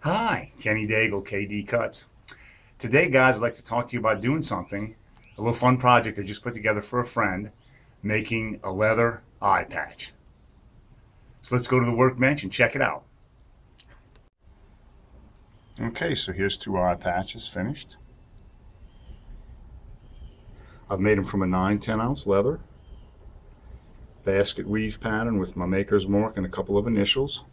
Hi, Kenny Daigle, KD Cuts. Today, guys, I'd like to talk to you about doing something, a little fun project I just put together for a friend, making a leather eye patch. So let's go to the workbench and check it out. Okay, so here's two eye patches finished. I've made them from a 9/10 ounce leather basket weave pattern with my maker's mark and a couple of initials.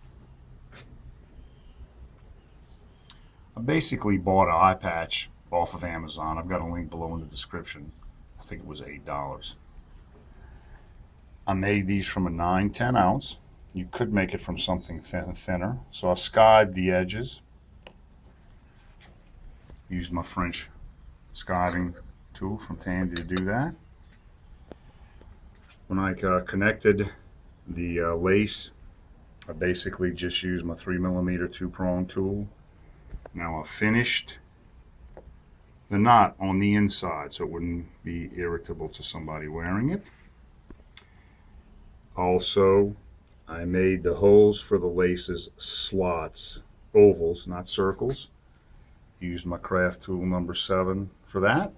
I basically bought an eye patch off of Amazon. I've got a link below in the description. I think it was $8. I made these from a 9/10 ounce. You could make it from something thinner. So I skived the edges. Used my French skiving tool from Tandy to do that. When I connected the lace, I basically just used my 3mm 2-prong tool. Now I've finished the knot on the inside so it wouldn't be irritable to somebody wearing it. Also, I made the holes for the laces slots, ovals, not circles. Used my craft tool number 7 for that.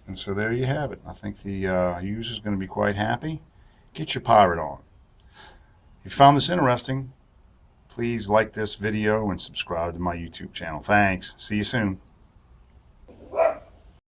And so there you have it. I think the user is going to be quite happy. Get your pirate on. If you found this interesting, please like this video and subscribe to my YouTube channel. Thanks. See you soon.